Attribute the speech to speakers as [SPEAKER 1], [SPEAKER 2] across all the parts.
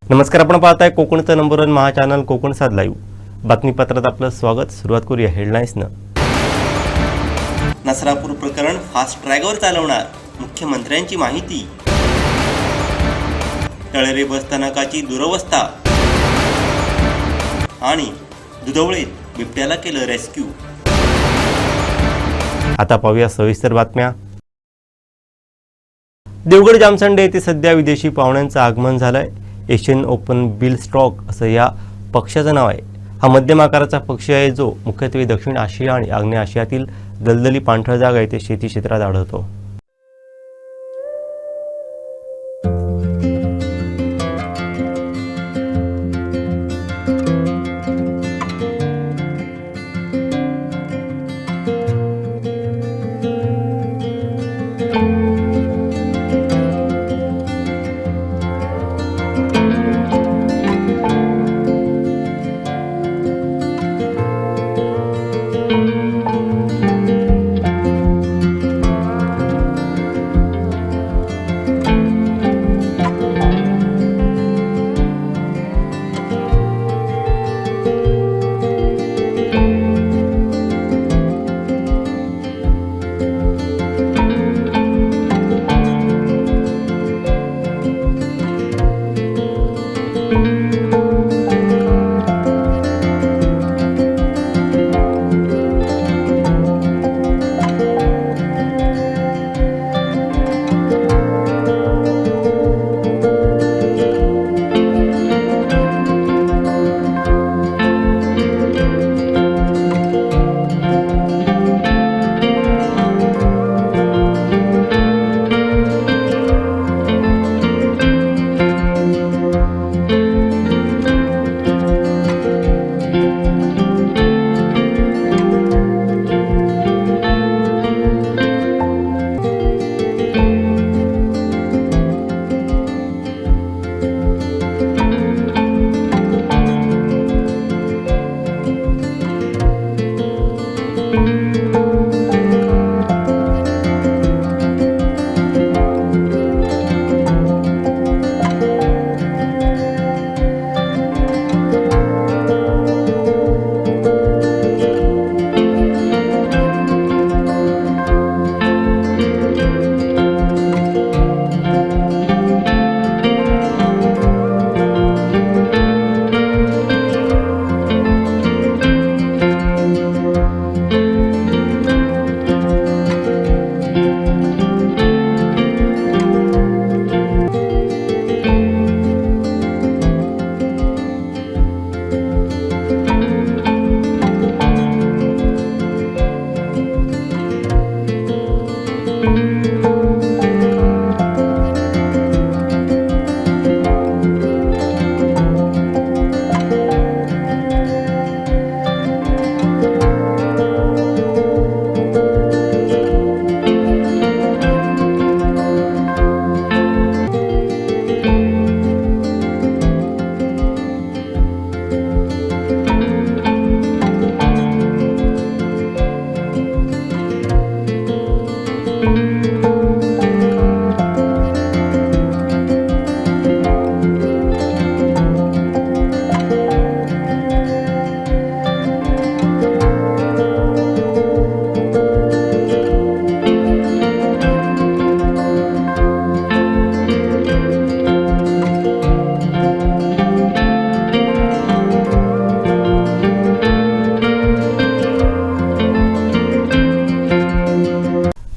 [SPEAKER 1] नमस्कार, आपण पाहताय कोकणचं नंबर 1 महा चॅनल कोकण सात लाईव्ह बातमीपत्रात आपलं स्वागत। सुरुवात करूया हेडलाईन्सनं। नसरापूर प्रकरण फास्ट ट्रॅकवर चालवणार, मुख्यमंत्र्यांची माहिती। तळेरे बसस्थानकाची दुरवस्था आणि दुधवळीत बिबट्याला केलं रेस्क्यू। आता पाहूया सविस्तर बातम्या। देवगड जामसंडे येथे सध्या विदेशी पाहुण्यांचं आगमन झालंय। एशियन ओपन बिल स्टॉक असं या पक्ष्याचं नाव आहे। हा मध्यम आकाराचा पक्षी आहे जो मुख्यत्वे दक्षिण आशिया आणि आग्नेय आशियातील दलदली पाणथळ जागा येथे शेती क्षेत्रात आढळतो।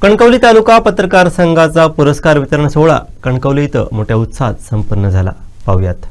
[SPEAKER 1] कणकवली तालुका पत्रकार संघाचा पुरस्कार वितरण सोहळा कणकवली इथं मोठ्या उत्साहात संपन्न झाला। पाहूयात।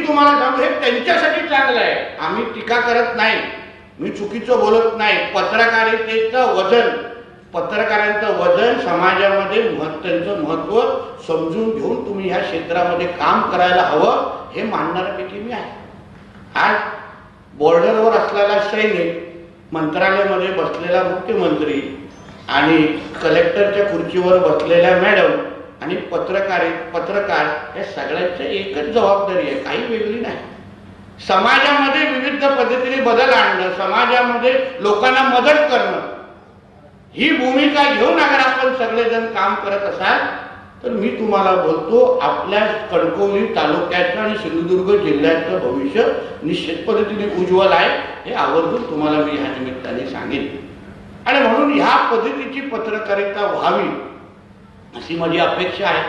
[SPEAKER 2] तुम्हाला सांगू, हे त्यांच्यासाठी चांगलं आहे. आम्ही टीका करत नाही, मी चुकीचं बोलत नाही. पत्रकारितेचं वजन, पत्रकारांचं वजन समाजामध्ये त्यांचं महत्त्व समजून घेऊन तुम्ही ह्या क्षेत्रामध्ये काम करायला हवं, हे मानणाऱ्यापैकी मी आहे. आज बॉर्डरवर असलेला सैनिक, मंत्रालयामध्ये बसलेला मुख्यमंत्री आणि कलेक्टरच्या खुर्चीवर बसलेल्या मॅडम आणि पत्रकार या सगळ्यांची एकच जबाबदारी आहे, काही वेगळी नाही. समाजामध्ये विविध पद्धतीने बदल आणणं, समाजामध्ये लोकांना मदत करणं, ही भूमिका घेऊन अगर आपण सगळेजण काम करत असाल तर मी तुम्हाला बोलतो, आपल्या कणकवली तालुक्याचं आणि सिंधुदुर्ग जिल्ह्याचं भविष्य निश्चित पद्धतीने उज्ज्वल आहे, हे आवर्जून तुम्हाला मी ह्या निमित्ताने सांगेन. आणि म्हणून ह्या पद्धतीची पत्रकारिता व्हावी अशी माझी अपेक्षा आहे.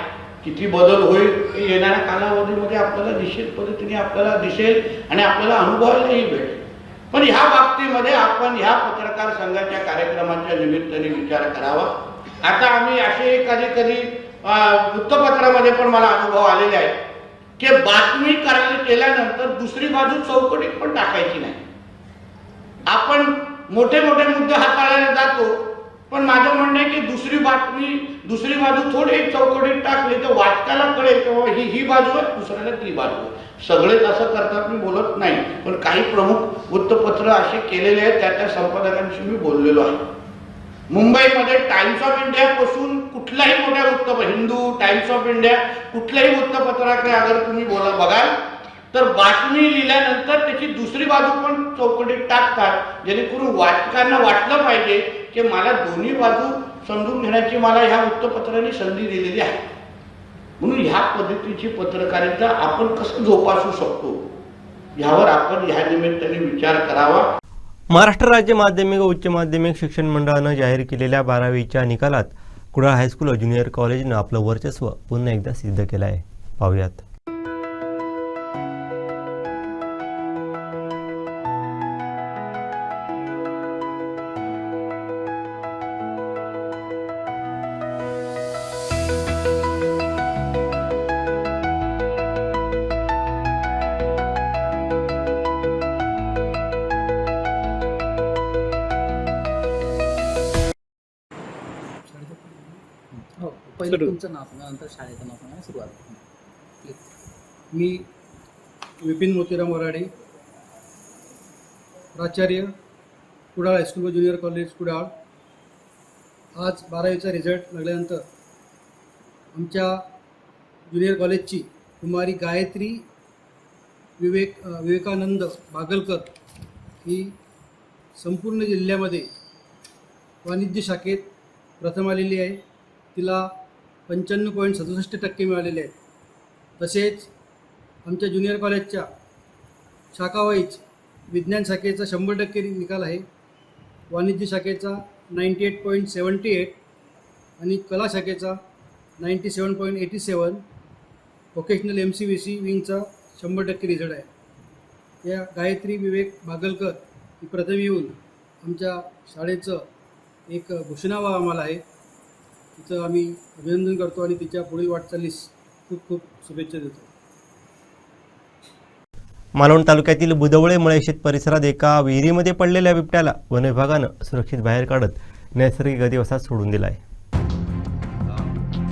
[SPEAKER 2] किती बदल होईल हे येणाऱ्या कालावधीमध्ये आपल्याला निश्चित पद्धतीने आपल्याला दिसेल आणि आपल्याला अनुभवायलाही भेटेल. पण ह्या बाबतीमध्ये आपण ह्या पत्रकार संघाच्या कार्यक्रमाच्या निमित्ताने विचार करावा. आता आम्ही असे कधी वृत्तपत्रामध्ये पण मला अनुभव आलेले आहेत की बातमी केल्यानंतर दुसरी बाजू चौकटीत पण टाकायची नाही. आपण मोठे मोठे मुद्दे हाताळायला जातो, पण माझं म्हणणं आहे की दुसरी बाजू थोडी चौकटीत टाकली तर वाचकाला कळेल किंवा ही बाजू आहे, दुसऱ्याला ती बाजू आहे. सगळेच असं करतात मी बोलत नाही, पण काही प्रमुख वृत्तपत्र असे केलेले आहेत, त्या संपादकांशी मी बोललेलो आहे. मुंबईमध्ये टाइम्स ऑफ इंडिया पासून कुठल्याही मोठ्या हिंदू, टाइम्स ऑफ इंडिया, कुठल्याही वृत्तपत्राकडे अगर तुम्ही बघाल तर बातमी लिहिल्यानंतर त्याची दुसरी बाजू पण चौकटीत टाकतात, जेणेकरून वाचकांना वाटलं पाहिजे की मला दोन्ही बाजू समजून घेण्याची मला ह्या वृत्तपत्राने संधी दिलेली आहे. म्हणून ह्या पद्धतीची पत्रकारिता आपण कसं जोपासू शकतो यावर आपण ह्या निमित्ताने विचार करावा.
[SPEAKER 1] महाराष्ट्र राज्य माध्यमिक व उच्च माध्यमिक शिक्षण मंडळानं जाहीर केलेल्या 12वीच्या निकालात कुडाळ हायस्कूल व ज्युनियर कॉलेजनं आपलं वर्चस्व पुन्हा एकदा सिद्ध केलं आहे. पाहूयात.
[SPEAKER 3] पहिलं तुमचं नाव सांगा, नंतर शाळेचं नाव सांगा, सुरुवात.
[SPEAKER 4] मी विपिन मोतीराम वराडे, प्राचार्य, कुडाळ हायस्कूल व ज्युनियर कॉलेज कुडाळ. आज 12वीचा रिझल्ट लागल्यानंतर आमच्या ज्युनियर कॉलेजची कुमारी गायत्री विवेकानंद बागलकर ही संपूर्ण जिल्ह्यामध्ये वाणिज्य शाखेत प्रथम आलेली आहे. तिला 95.67% मिळालेले आहेत. तसेच आमच्या ज्युनियर कॉलेजच्या शाखावाईज विज्ञान शाखेचा 100% निकाल आहे, वाणिज्य शाखेचा 98.78 आणि कला शाखेचा 97.87, व्होकेशनल MCVC विंगचा 100% रिझल्ट आहे. या गायत्री विवेक बागलकर ही प्रथम येऊन आमच्या शाळेचं एक घोषणावा आम्हाला आहे, तिचं आम्ही अभिनंदन करतो आणि तिच्या पुढील वाटचालीस खूप खूप शुभेच्छा देतो.
[SPEAKER 1] मालवण तालुक्यातील बुदवळे मळेशेत परिसरात एका विहिरीमध्ये पडलेल्या बिबट्याला वन विभागानं सुरक्षित बाहेर काढत नैसर्गिक अधिवासात सोडून दिला आहे.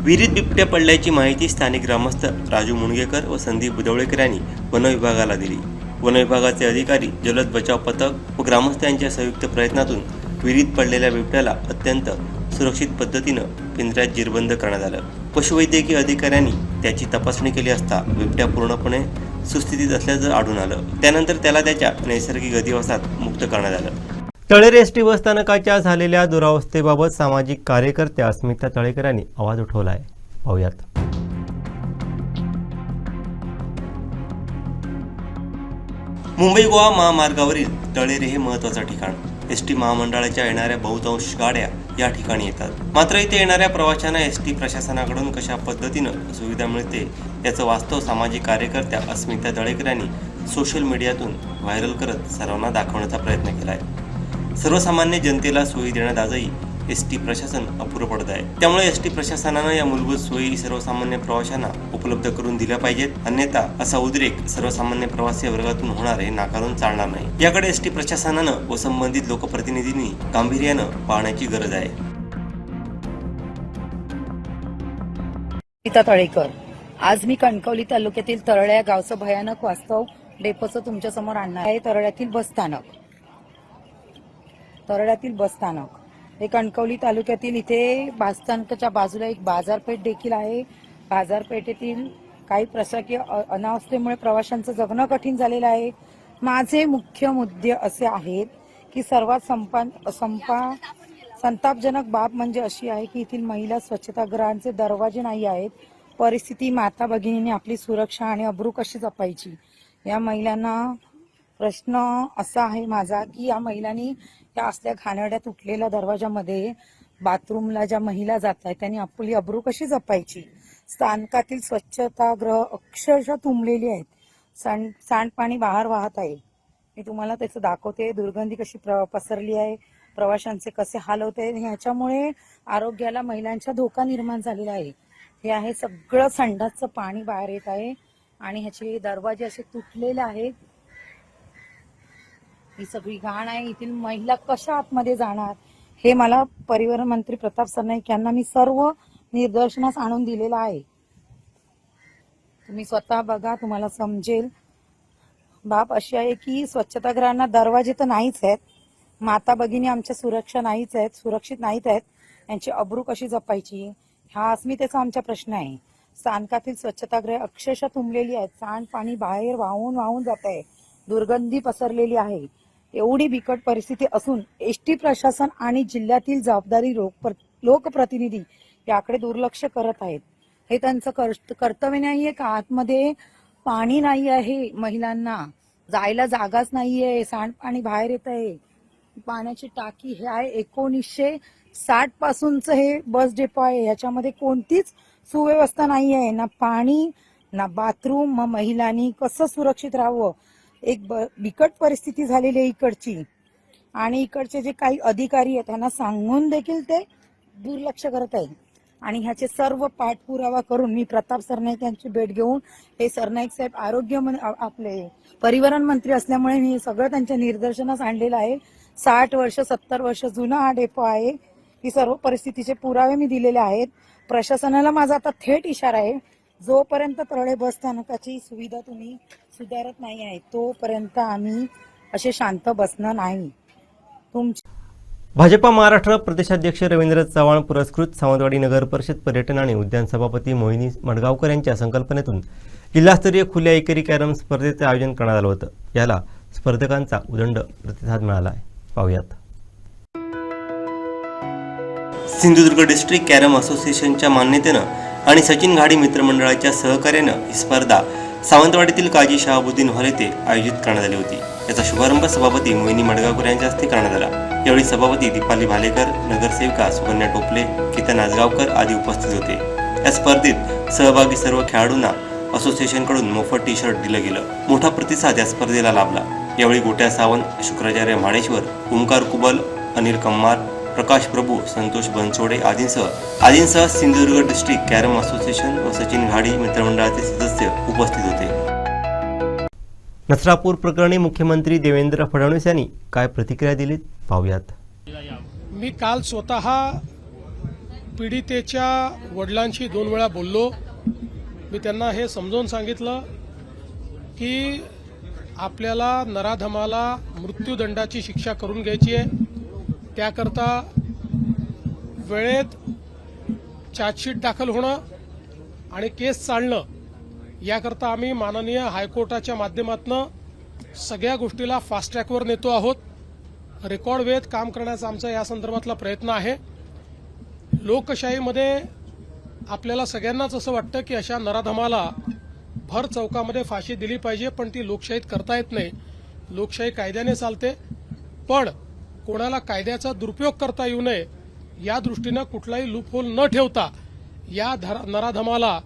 [SPEAKER 1] विहिरीत बिबट्या पडल्याची माहिती स्थानिक ग्रामस्थ राजू मुणगेकर व संदीप बुदवळेकर यांनी वन विभागाला दिली. वन विभागाचे अधिकारी, जलद बचाव पथक व ग्रामस्थ यांच्या संयुक्त प्रयत्नातून विहिरीत पडलेल्या बिबट्याला अत्यंत सुरक्षित पद्धतीनं पिंजऱ्यात जीरबंद करण्यात आलं. पशुवैद्यकीय अधिकाऱ्यांनी त्याची तपासणी केली असता बिबट्या पूर्णपणे सुस्थितीत असल्याचं आढळून आलं. त्यानंतर त्याला त्याच्या नैसर्गिक अधिवासात मुक्त करण्यात आलं. तळेरे एसटी बस स्थानकाच्या झालेल्या दुरावस्थेबाबत सामाजिक कार्यकर्त्या अस्मिता तळेकर यांनी आवाज उठवला आहे. पाहूयात. मुंबई गोवा महामार्गावरील तळेरे हे महत्त्वाचं ठिकाण. एसटी महामंडळाच्या येणाऱ्या बहुतांश गाड्या या ठिकाणी येतात. मात्र इथे येणाऱ्या प्रवाशांना एसटी प्रशासनाकडून कशा पद्धतीनं सुविधा मिळते याचं वास्तव सामाजिक कार्यकर्त्या अस्मिता तळेकर यांनी सोशल मीडियातून व्हायरल करत सर्वांना दाखवण्याचा प्रयत्न केला आहे. सर्वसामान्य जनतेला सोयी देण्यात आजही एसटी प्रशासन अपुरं पडत आहे. त्यामुळे एसटी प्रशासनानं या मूलभूत सोयी सर्वसामान्य प्रवाशांना उपलब्ध करून दिल्या पाहिजेत. अन्यथा असा उद्रेक सर्वसामान्य प्रवासी वर्गातून होणार हे नाकारून चालणार नाही. याकडे एसटी प्रशासनानं व संबंधित लोकप्रतिनिधींनी गांभीर्यानं पाहण्याची गरज आहे.
[SPEAKER 5] गीता तळेकर. आज मी कणकवली तालुक्यातील तरळ्या गावचं भयानक वास्तव डेपोचं तुमच्या समोर आणणार आहे. तरळ्यातील बस स्थानक हे कणकवली तालुक्यातील इथे बस स्थानकाच्या बाजूला एक बाजारपेठ देखील आहे. बाजारपेठेतील काही प्रशासकीय अनावस्थेमुळे प्रवाशांचं जगणं कठीण झालेलं आहे. माझे मुख्य मुद्दे असे आहेत की सर्वात संतापजनक बाब म्हणजे अशी आहे की येथील महिला स्वच्छतागृहांचे दरवाजे नाही आहेत. परिस्थिती माता भगिनींनी आपली सुरक्षा आणि अब्रू कशी जपायची. या महिलांना प्रश्न असा आहे माझा की या महिलांनी या असल्या घाणेरड्या तुटलेल्या दरवाजामध्ये बाथरूमला ज्या महिला जात आहेत त्यांनी आपली अब्रू कशी जपायची. स्थानकातील स्वच्छतागृह अक्षरशः तुंबलेली आहेत. सांडपाणी बाहेर वाहत आहे. मी तुम्हाला त्याचं दाखवते. दुर्गंधी कशी पसरली आहे, प्रवाशांचे कसे हाल होत आहे. ह्याच्यामुळे आरोग्याला महिलांचा धोका निर्माण झालेला आहे. हे आहे सगळं संडासचं पाणी बाहेर येत आहे आणि ह्याचे दरवाजे असे तुटलेले आहेत. ही सगळी घाण आहे. येथील महिला कशा आतमध्ये जाणार हे मला परिवहन मंत्री प्रताप सरनाईक यांना मी सर्व निदर्शनास आणून दिलेलं आहे. तुम्ही स्वतः बघा, तुम्हाला समजेल. बाब अशी आहे की स्वच्छतागृहांना दरवाजे तर नाहीच आहेत. माता भगिनी आमच्या सुरक्षित नाहीत आहेत. यांची अब्रू कशी जपायची हा अस्मितेचा आमचा प्रश्न आहे. स्थानकातील स्वच्छतागृहे अक्षरशः तुंबलेली आहेत. सांडपाणी बाहेर वाहून जात आहे. दुर्गंधी पसरलेली आहे. एवढी बिकट परिस्थिती असून एसटी प्रशासन आणि जिल्ह्यातील जबाबदारी लोकप्रतिनिधी याकडे दुर्लक्ष करत आहेत. हे त्यांचं कर्तव्य नाहीये का. आतमध्ये पाणी नाही आहे, महिलांना जायला जागाच नाहीये, सांडपाणी बाहेर येत आहे. पाण्याची टाकी हे आहे 1960 पासूनच हे बस डेपो आहे. याच्यामध्ये कोणतीच सुव्यवस्था नाही आहे. ना पाणी ना बाथरूम. मग महिलांनी कसं सुरक्षित राहावं. एक बिकट परिस्थिती झालेली आहे इकडची. आणि इकडचे जे काही अधिकारी आहेत त्यांना सांगून देखील ते दुर्लक्ष करत आहे. आणि ह्याचे सर्व पाठपुरावा करून मी प्रताप सरनाईक यांची भेट घेऊन, हे सरनाईक साहेब आरोग्य आपले परिवहन मंत्री असल्यामुळे मी सगळं त्यांच्या निदर्शनास आणलेलं आहे. 60 वर्ष 70 वर्ष जुना हा डेपो आहे. ही सर्व परिस्थितीचे पुरावे मी दिलेले आहेत. प्रशासनाला माझा आता थेट इशारा आहे, जोपर्यंत तरळे बस स्थानकाची सुविधा तुम्ही सुधारत नाही आहे तोपर्यंत आम्ही असे शांत बसणार नाही.
[SPEAKER 1] भाजपा महाराष्ट्र प्रदेशाध्यक्ष रवींद्र चव्हाण पुरस्कृत सावंतवाडी नगर परिषद पर्यटन आणि उद्यान सभापती मोहिनी मडगावकर यांच्या संकल्पनेतून जिल्हास्तरीय खुल्या एकेरी कॅरम स्पर्धेचे आयोजन करण्यात आलं होतं. याला स्पर्धकांचा उदंड प्रतिसाद मिळाला आहे. पाहूयात. सिंधुदुर्ग डिस्ट्रिक्ट कॅरम असोसिएशनच्या मान्यतेनं आणि सचिन घाडी मित्रमंडळाच्या सहकार्यानं ही स्पर्धा सावंतवाडीतील काजी शहाबुद्दीन हॉल येथे आयोजित करण्यात आली होती. याचा शुभारंभ सभापती मोहिनी मडगावकर यांच्या हस्ते करण्यात आला. यावेळी सभापती दीपाली भालेकर, नगरसेविका सुकन्या टोपले, गीता नाजगावकर आदी उपस्थित होते. या स्पर्धेत सहभागी सर्व खेळाडूंना असोसिएशनकडून मोफत टी शर्ट दिलं गेलं. मोठा प्रतिसाद या स्पर्धेला लाभला. यावेळी गोट्या सावंत, शुक्राचार्य म्हाडेश्वर, ओंकार कुबल, अनिल कम्मार, प्रकाश प्रभू, संतोष बनसोडे आदींसह सिंधुदुर्ग डिस्ट्रिक्ट कॅरम असोसिएशन व सचिन घाडी मित्रमंडळाचे सदस्य उपस्थित होते. नसरापूर प्रकरणी मुख्यमंत्री देवेंद्र फडणवीस यांनी काय प्रतिक्रिया दिली पाहूयात.
[SPEAKER 6] मी काल स्वतः पीडितेच्या वडिलांशी 2 वेळा बोललो. मी त्यांना हे समजावून सांगितलं की आपल्याला नराधमाला मृत्यूदंडाची शिक्षा करून घ्यायची आहे. त्याकरता वेळेत चार्जशीट दाखल होणं आणि केस चालणं याकरता आम्ही माननीय हायकोर्टाच्या माध्यमातून सगळ्या गोष्टीला फास्ट ट्रॅकवर नेतो आहोत. रेकॉर्ड वेळेत काम करण्याचा आमचा या संदर्भातला प्रयत्न आहे. लोकशाहीमध्ये आपल्याला सगळ्यांनाच असं वाटतं की अशा नराधमाला भर चौकामध्ये फाशी दिली पाहिजे, पण ती लोकशाहीत करता येत नाही. लोकशाही कायद्याने चालते, पण कोणाला कायद्याचा दुरुपयोग करता येऊ नये या दृष्टीनं कुठलाही लूपहोल न ठेवता या नराधमाला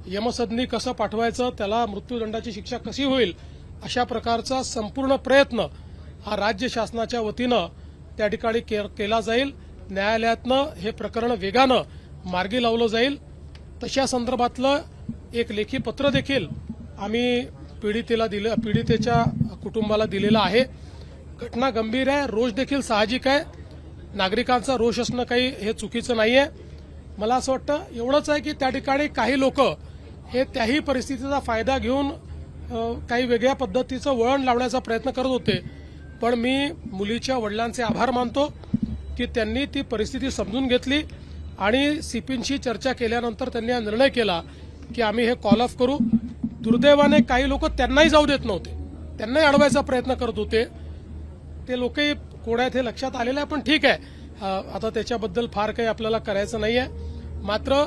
[SPEAKER 6] यमसदनी कसं पाठवायचं, त्याला मृत्यूदंडाची शिक्षा कशी होईल, अशा प्रकारचा संपूर्ण प्रयत्न हा राज्य शासनाच्या वतीनं त्या ठिकाणी केला जाईल. न्यायालयातनं हे प्रकरण वेगानं मार्गी लावलं जाईल. तशा संदर्भातलं एक लेखी पत्र देखील आम्ही पीडितेच्या कुटुंबाला दिलेलं आहे. घटना गंभीर आहे, रोष देखील साहजिक आहे. नागरिकांचा रोष असणं काही हे चुकीचं नाहीये. मला असं वाटतं एवढंच आहे की त्या ठिकाणी काही लोक हे त्याही परिस्थितीचा फायदा घेऊन काही वेगळ्या पद्धतीचं वळण लावण्याचा प्रयत्न करत होते. पण मी मुलीच्या वडिलांचे आभार मानतो की त्यांनी ती परिस्थिती समजून घेतली आणि सीपींशी चर्चा केल्यानंतर त्यांनी हा निर्णय केला की आम्ही हे कॉल ऑफ करू. दुर्दैवाने काही लोक त्यांनाही जाऊ देत नव्हते, त्यांनाही अडवायचा प्रयत्न करत होते. ते लोकही कोण आहेत हे लक्षात आलेलं आहे, पण ठीक आहे, आता त्याच्याबद्दल फार काही आपल्याला करायचं नाही आहे. मात्र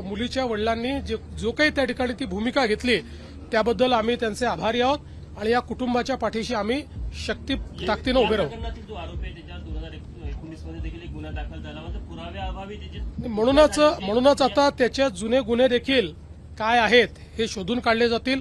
[SPEAKER 6] मुलीच्या वडिलांनी जो काही त्या ठिकाणी ती भूमिका घेतली त्याबद्दल आम्ही त्यांचे आभारी आहोत आणि या कुटुंबाच्या पाठीशी आम्ही शक्ती ताकदीनं उभे राहू. म्हणूनच आता त्याचे जुने गुन्हे देखील काय आहेत हे शोधून काढले जातील.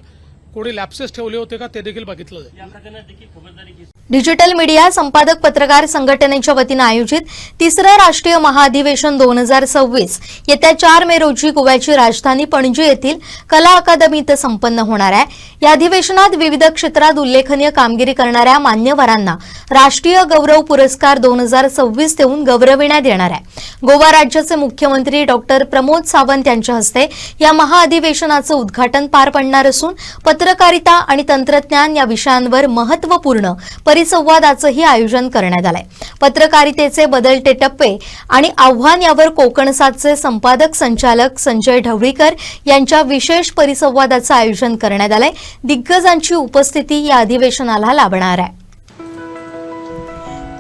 [SPEAKER 6] कोणी लॅप्सेस ठेवले होते का ते देखील बघितलं जाईल.
[SPEAKER 7] डिजिटल मीडिया संपादक पत्रकार संघटनेच्या वतीनं आयोजित तिसरं राष्ट्रीय महाअधिवेशन 2026 येत्या 4 मे रोजी गोव्याची राजधानी पणजी येथील कला अकादमीत संपन्न होणार आहे. या अधिवेशनात विविध क्षेत्रात उल्लेखनीय कामगिरी करणाऱ्या मान्यवरांना राष्ट्रीय गौरव पुरस्कार 2026 देऊन गौरविण्यात येणार आहे. गोवा राज्याचे मुख्यमंत्री डॉक्टर प्रमोद सावंत यांच्या हस्ते या महाअधिवेशनाचं उद्घाटन पार पडणार असून पत्रकारिता आणि तंत्रज्ञान या विषयांवर महत्त्वपूर्ण परिसंवादाचंही आयोजन करण्यात आलंय. पत्रकारितेचे बदलते टप्पे आणि आव्हान यावर कोकणसातचे संपादक संचालक संजय ढवळीकर यांच्या विशेष परिसंवादाचं आयोजन करण्यात आलंय. दिग्गजांची उपस्थिती या अधिवेशनाला लाभणार आहे.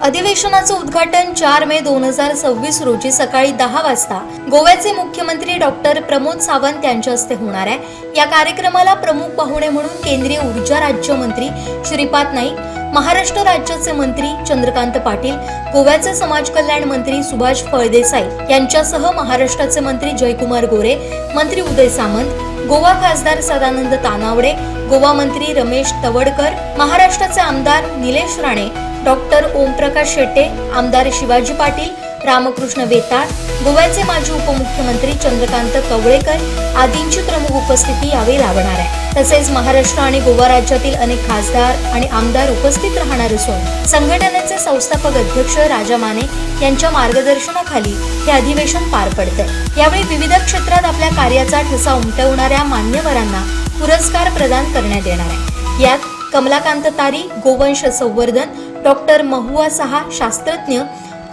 [SPEAKER 7] अधिवेशनाचं उद्घाटन 4 मे 2026 रोजी सकाळी 10 वाजता गोव्याचे मुख्यमंत्री डॉक्टर प्रमोद सावंत यांच्या हस्ते होणार आहे. या कार्यक्रमाला प्रमुख पाहुणे म्हणून केंद्रीय ऊर्जा राज्यमंत्री श्रीपाद नाईक, महाराष्ट्र राज्याचे मंत्री चंद्रकांत पाटील, गोव्याचे समाज कल्याण मंत्री सुभाष फळदेसाई यांच्यासह महाराष्ट्राचे मंत्री जयकुमार गोरे, मंत्री उदय सामंत, गोवा खासदार सदानंद तानावडे, गोवा मंत्री रमेश तवडकर, महाराष्ट्राचे आमदार निलेश राणे, डॉक्टर ओमप्रकाश शेट्टे, आमदार शिवाजी पाटील, रामकृष्ण वेताळ, गोव्याचे माजी उपमुख्यमंत्री चंद्रकांत कवळेकर आदींची प्रमुख उपस्थिती यावेळी लाभणार आहे. तसेच महाराष्ट्र आणि गोवा राज्यातील अनेक खासदार आणि आमदार उपस्थित राहणार असून संघटनेचे संस्थापक अध्यक्ष राजा माने यांच्या मार्गदर्शनाखाली हे अधिवेशन पार पडते. यावेळी विविध क्षेत्रात आपल्या कार्याचा ठसा उमटवणाऱ्या मान्यवरांना पुरस्कार प्रदान करण्यात येणार आहे. यात कमलाकांत तारी गोवंश संवर्धन, डॉक्टर महुआ साहा शास्त्रज्ञ,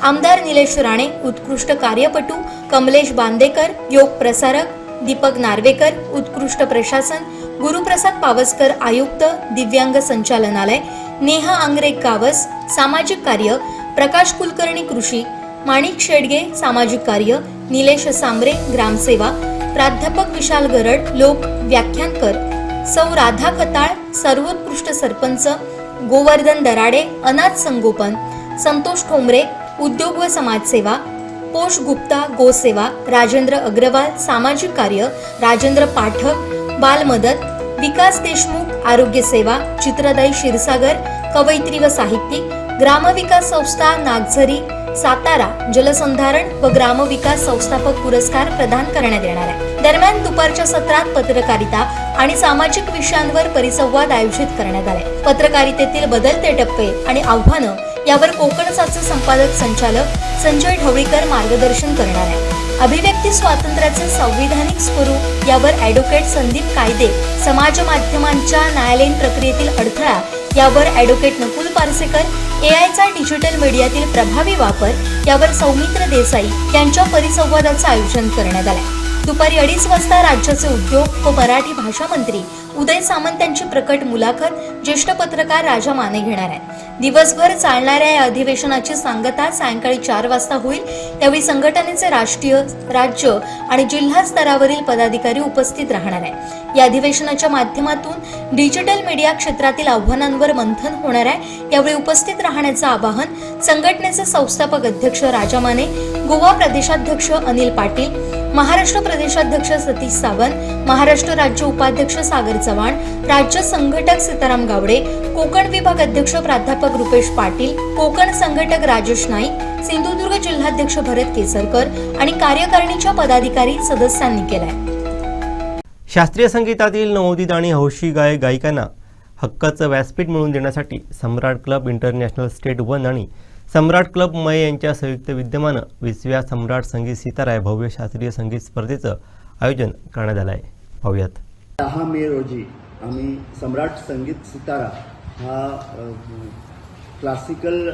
[SPEAKER 7] आमदार निलेश राणे उत्कृष्ट कार्यपटू, कमलेश बांदेकर योग प्रसारक, दीपक नार्वेकर उत्कृष्ट प्रशासन, गुरुप्रसाद पावसकर आयुक्त दिव्यांग संचालनालय, नेहा आंग्रे गावस सामाजिक कार्य, प्रकाश कुलकर्णी कृषी, माणिक शेडगे सामाजिक कार्य, निलेश सांबरे ग्रामसेवा, प्राध्यापक विशाल गरड लोक व्याख्यानकर, सौ राधा खताळ सर्वोत्कृष्ट सरपंच, गोवर्धन दराडे अनाथ संगोपन, संतोष ठोंबरे उद्योग व समाजसेवा, पोष गुप्ता गोसेवा, राजेंद्र अग्रवाल सामाजिक कार्य, राजेंद्र पाठक बालमदत, विकास देशमुख आरोग्य सेवा, चित्रदाई क्षीरसागर कवयित्री व साहित्यिक, ग्रामविकास संस्था नागझरी सातारा जलसंधारण व ग्रामविकास संस्थापक पुरस्कार प्रदान करण्यात येणार आहे. दरम्यान दुपारच्या सत्रात पत्रकारिता आणि सामाजिक विषयांवर परिसंवाद आयोजित करण्यात आले. पत्रकारितेतील बदलते टप्पे आणि आव्हानं यावर कोकणसाचे संपादक संचालक संजय ढवळीकर मार्गदर्शन करणार आहे. अभिव्यक्ती स्वातंत्र्याचे संविधानिक स्वरूप यावर ॲडव्होकेट संदीप कायदे, समाज माध्यमांच्या न्यायालयीन प्रक्रियेतील अडथळा यावर ॲडव्होकेट नकुल पारसेकर, एआयचा डिजिटल मीडियातील प्रभावी वापर यावर सौमित्र देसाई यांच्या परिसंवादाचं आयोजन करण्यात आलं. दुपारी 2:30 वाजता राज्याचे उद्योग व मराठी भाषा मंत्री उदय सामंत यांची प्रकट मुलाखत ज्येष्ठ पत्रकार राजा माने घेणार आहेत. दिवसभर चालणाऱ्या या अधिवेशनाची सांगता सायंकाळी 4 वाजता होईल. त्यावेळी संघटनेचे राष्ट्रीय, राज्य आणि जिल्हा स्तरावरील पदाधिकारी उपस्थित राहणार आहेत. या अधिवेशनाच्या माध्यमातून डिजिटल मीडिया क्षेत्रातील आव्हानांवर मंथन होणार आहे. यावेळी उपस्थित राहण्याचं आवाहन संघटनेचे संस्थापक अध्यक्ष राजा माने, गोवा प्रदेशाध्यक्ष अनिल पाटील, महाराष्ट्र प्रदेशाध्यक्ष सतीश सावंत, महाराष्ट्र राज्य उपाध्यक्ष सागर चव्हाण, राज्य संघटक सीताराम गावडे, कोकण विभाग अध्यक्ष प्राध्यापक रुपेश पाटील, कोकण संघटक राजेश नाईक, सिंधुदुर्ग जिल्हाध्यक्ष भरत केसरकर आणि कार्यकारिणीच्या पदाधिकारी सदस्यांनी केलाय.
[SPEAKER 1] शास्त्रीय संगीतातील नवोदित आणि हौशी गायिकांना हक्काचं व्यासपीठ मिळवून देण्यासाठी सम्राट क्लब इंटरनॅशनल स्टेट 1 आणि सम्राट क्लब मय यांच्या संयुक्त विद्यमानं 20व्या सम्राट संगीत सितारा या भव्य शास्त्रीय संगीत स्पर्धेचं आयोजन करण्यात आलं आहे. पाहूयात.
[SPEAKER 8] 10 मे रोजी आम्ही सम्राट संगीत सितारा हा क्लासिकल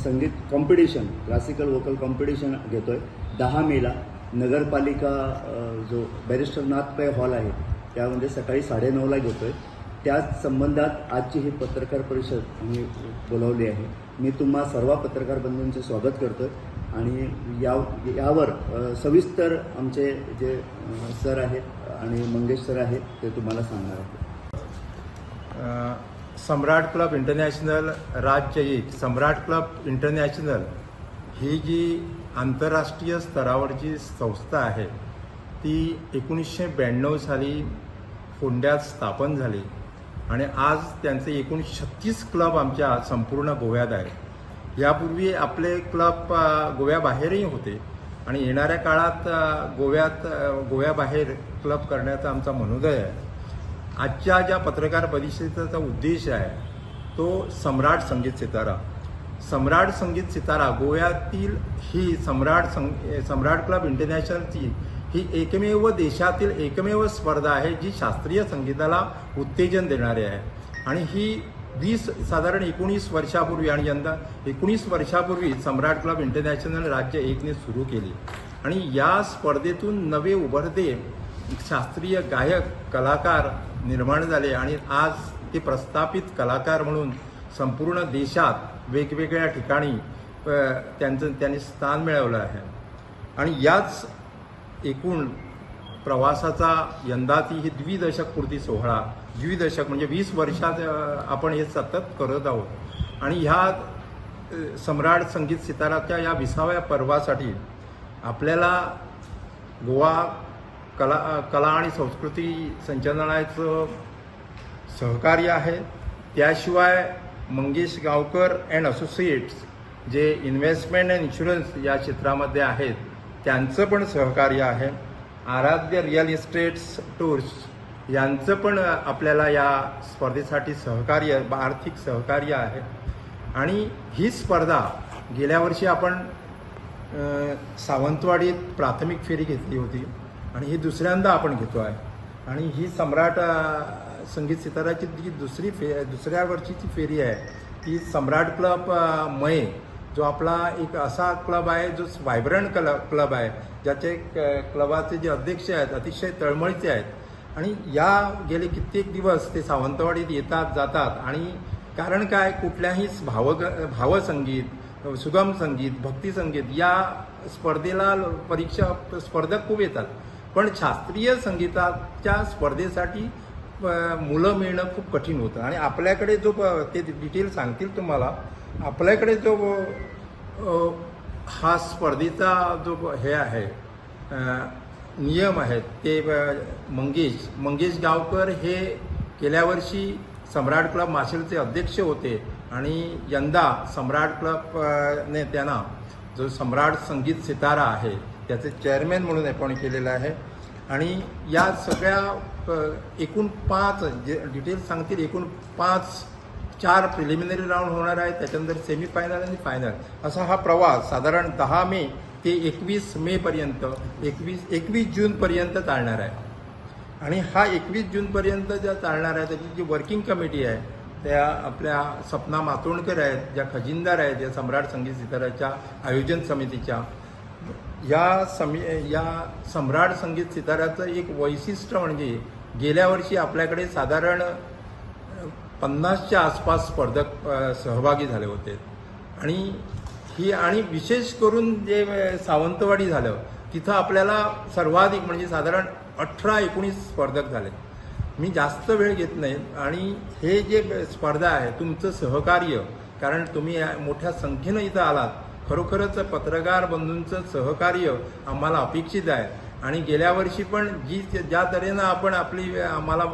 [SPEAKER 8] संगीत कॉम्पिटिशन, क्लासिकल वोकल कॉम्पिटिशन घेतोय. 10 मेला नगरपालिका जो बॅरिस्टर नाथ पै हॉल आहे त्यामध्ये सकाळी 9:30ला घेतोय. त्याच संबंधात आजची ही पत्रकार परिषद आम्ही बोलावली आहे. मी तुम्हा सर्व पत्रकार बंधूंचे स्वागत करतोय आणि यावर सविस्तर आमचे जे सर आहेत आणि मंगेश सर आहेत ते तुम्हाला सांगणार आहेत.
[SPEAKER 9] सम्राट क्लब इंटरनॅशनल राज्य 1 सम्राट क्लब इंटरनॅशनल ही जी आंतरराष्ट्रीय स्तरावरची संस्था आहे ती 1992 साली फोंड्यात स्थापन झाली आणि आज त्यांचे एकूण 36 क्लब आमच्या संपूर्ण गोव्यात आहेत. यापूर्वी आपले क्लब गोव्याबाहेरही होते आणि येणाऱ्या काळात गोव्याबाहेर क्लब करण्याचा आमचा मनोदय आहे. आजच्या ज्या पत्रकार परिषदेचा उद्देश आहे तो सम्राट संगीत सितारा. सम्राट संगीत सितारा गोव्यातील ही सम्राट क्लब इंटरनॅशनलची ही एकमेव देशातील एकमेव स्पर्धा आहे जी शास्त्रीय संगीताला उत्तेजन देणारी आहे आणि ही साधारण 19 वर्षापूर्वी आणि यंदा 19 वर्षापूर्वी सम्राट क्लब इंटरनॅशनल राज्य 1ने सुरू केली आणि या स्पर्धेतून नवे उभरते शास्त्रीय गायक कलाकार निर्माण झाले आणि आज ते प्रस्थापित कलाकार म्हणून संपूर्ण देशात वेगवेगळ्या ठिकाणी त्यांनी स्थान मिळवलं आहे. आणि याच एकूण प्रवासाचा यंदाची ही द्विदशकपूर्ती सोहळा, द्विदशक म्हणजे 20 वर्षात आपण हे सतत करत आहोत आणि ह्या सम्राट संगीत सिताराच्या या 20व्या पर्वासाठी आपल्याला गोवा कला आणि संस्कृती संचालनालयाचं सहकार्य आहे. त्याशिवाय मंगेश गावकर अँड असोसिएट्स जे इन्व्हेस्टमेंट अँड इन्शुरन्स या क्षेत्रामध्ये आहेत त्यांचं पण सहकार्य आहे. आराध्य रिअल इस्टेट्स टूर्स यांचं पण आपल्याला या स्पर्धेसाठी सहकार्य, आर्थिक सहकार्य आहे. आणि ही स्पर्धा गेल्या वर्षी आपण सावंतवाडीत प्राथमिक फेरी घेतली होती आणि ही दुसऱ्यांदा आपण घेतो आहे. आणि ही सम्राट संगीत सिताराची जी दुसऱ्या वर्षीची फेरी आहे ती सम्राट क्लब मय जो आपला एक असा क्लब आहे जो व्हायब्रंट क्लब आहे, ज्याचे क्लबाचे जे अध्यक्ष आहेत अतिशय तळमळीचे आहेत आणि या गेले कित्येक दिवस ते सावंतवाडीत येतात जातात. आणि कारण काय, कुठल्याही भावसंगीत, सुगम संगीत, भक्ती संगीत या स्पर्धेला स्पर्धक खूप येतात पण शास्त्रीय संगीताच्या स्पर्धेसाठी मुलं मिळणं खूप कठीण होतं. आणि आपल्याकडे जो ते डिटेल सांगतील तुम्हाला, आपल्याकडे जो हा स्पर्धेचा जो हे आहे नियम आहेत ते मंगेश गावकर हे गेल्या वर्षी सम्राट क्लब माशेलचे अध्यक्ष होते आणि यंदा सम्राट क्लबने त्यांना जो सम्राट संगीत सितारा आहे त्याचे चेअरमॅन म्हणून अपॉइंट केलेलं आहे. आणि या सगळ्या एकूण 5 जे डिटेल सांगतील, एकूण 4 प्रिलिमिनरी राऊंड होणार आहे, त्याच्यानंतर सेमीफायनल आणि फायनल असा हा प्रवास साधारण 10 मे ते 21 मेपर्यंत 21 जूनपर्यंत चालणार आहे. आणि हा 21 जूनपर्यंत ज्या चालणार आहे त्याची जी वर्किंग कमिटी आहे त्या आपल्या सपना मातोंडकर आहेत, ज्या खजिनदार आहेत या सम्राट संगीत सिताराच्या आयोजन समितीच्या. या सम्राट संगीत सिताराचं एक वैशिष्ट्य म्हणजे गेल्या वर्षी आपल्याकडे साधारण 50च्या आसपास स्पर्धक सहभागी झाले होते आणि विशेष करून जे सावंतवाडी झालं तिथं आपल्याला सर्वाधिक म्हणजे साधारण 18-19 स्पर्धक झाले. मी जास्त वेळ घेत नाही आणि हे जे स्पर्धा आहे तुमचं सहकार्य, कारण तुम्ही मोठ्या संख्येनं इथं आलात, खरोखरच पत्रकार बंधूंचं सहकार्य आम्हाला अपेक्षित आहे आणि गेल्या वर्षी पण ज्या तऱ्हेनं आपण आपली आम्हाला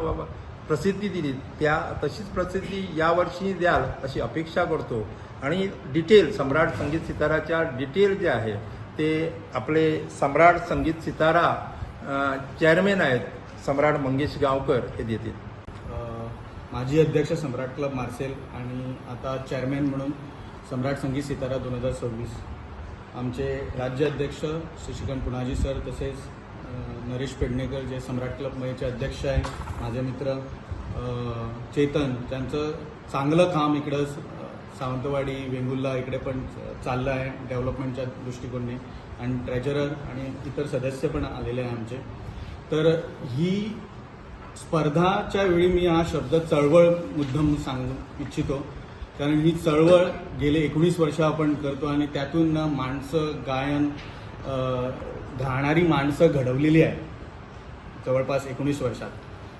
[SPEAKER 9] प्रसिद्धी दिली त्या तशीच प्रसिद्धी यावर्षी द्याल अशी अपेक्षा करतो. आणि डिटेल सम्राट संगीत सिताराच्या डिटेल जे आहे ते आपले सम्राट संगीत सितारा चेअरमॅन आहेत सम्राट मंगेश गावकर हे देतील.
[SPEAKER 4] माजी अध्यक्ष सम्राट क्लब मार्सेल आणि आता चेअरमॅन म्हणून सम्राट संगीत सितारा 2026. आमचे राज्य अध्यक्ष शशिकांत पुनाजी सर, तसेच नरेश पेडणेकर जे सम्राट क्लबचे अध्यक्ष आहे, माझे मित्र चेतन, त्यांचं चांगलं काम इकडं सावंतवाडी वेंगुर्ला इकडे पण चाललं आहे डेव्हलपमेंटच्या दृष्टिकोनाने. आणि ट्रेजरर आणि इतर सदस्य पण आलेले आहे आमचे. तर ही स्पर्धाच्या वेळी मी हा शब्द चळवळ मुद्दाम सांगू इच्छितो, कारण ही चळवळ गेले 19 वर्ष आपण करतो आणि त्यातून माणसं गायन गाणारी माणसं घडवलेली आहे जवळपास 19 वर्षात.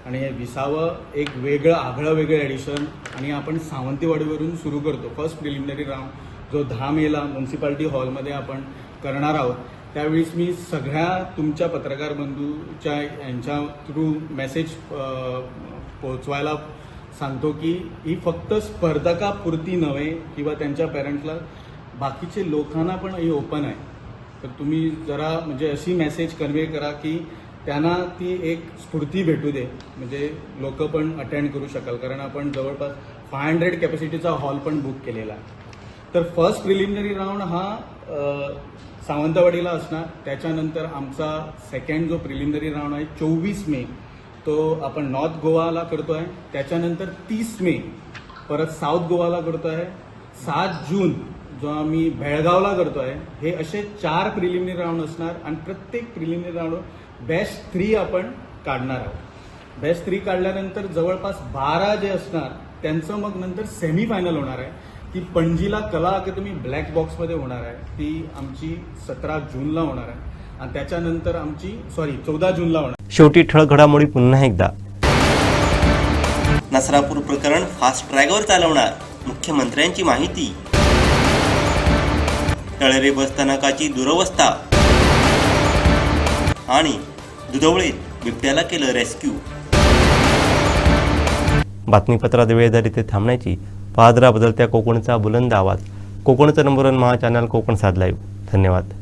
[SPEAKER 4] आणि हे 20वं एक वेगळं आगळं वेगळं एडिशन आणि आपण सावंतवाडीवरून सुरू करतो. फर्स्ट प्रिलिमिनरी राऊंड जो 10 मेला म्युन्सिपाल्टी हॉलमध्ये आपण करणार आहोत. त्यावेळीस मी सगळ्या तुमच्या पत्रकार बंधूच्या यांच्या थ्रू मेसेज पोचवायला सांगतो की ही फक्त स्पर्धकापुरती नव्हे किंवा त्यांच्या पॅरेंट्सला, बाकीचे लोकांना पण ही ओपन आहे. तर तुम्ही जरा म्हणजे अशी मेसेज कन्वे करा की त्यांना ती एक स्फूर्ती भेटू दे, म्हणजे लोक पण अटेंड करू शकाल. कारण आपण जवळपास 500 कॅपॅसिटीचा हॉल पण बुक केलेला आहे. तर फर्स्ट प्रिलिमिनरी राऊंड हा सावंतवाडीला असणार. त्याच्यानंतर आमचा सेकंड जो प्रिलिमिनरी राऊंड आहे 24 मे तो आपण नॉर्थ गोवाला करतो आहे. त्याच्यानंतर 30 मे परत साऊथ गोवाला करतो आहे. 7 जून जो आम्ही बेळगावला करतो आहे. हे असे 4 प्रिलिमिनरी राऊंड असणार आणि प्रत्येक प्रिलिमिनरी राऊंड बेस्ट 3 आपण काढणार आहोत. बेस्ट 3 काढल्यानंतर जवळपास 12 जे असणार त्यांचं मग नंतर सेमीफायनल होणार आहे. ती पणजीला कला अकादमी ब्लॅक बॉक्समध्ये होणार आहे. ती आमची 17 जूनला होणार आहे आणि त्याच्यानंतर आमची 14 जूनला होणार.
[SPEAKER 1] शेवटी ठळक घडामोडी पुन्हा एकदा. नसरापूर प्रकरण फास्ट ट्रॅकवर चालवणार, मुख्यमंत्र्यांची माहिती. तळेरे बसस्थानकाची दुरवस्था आणि दुधवळीत बिबट्याला केलं रेस्क्यू. बातमीपत्रात वेळ झाली ते थांबण्याची. पाहत राहा बदलत्या कोकणचा बुलंद आवाज. कोकणचं नंबर 1 महा चॅनल कोकण साध लाईव्ह. धन्यवाद.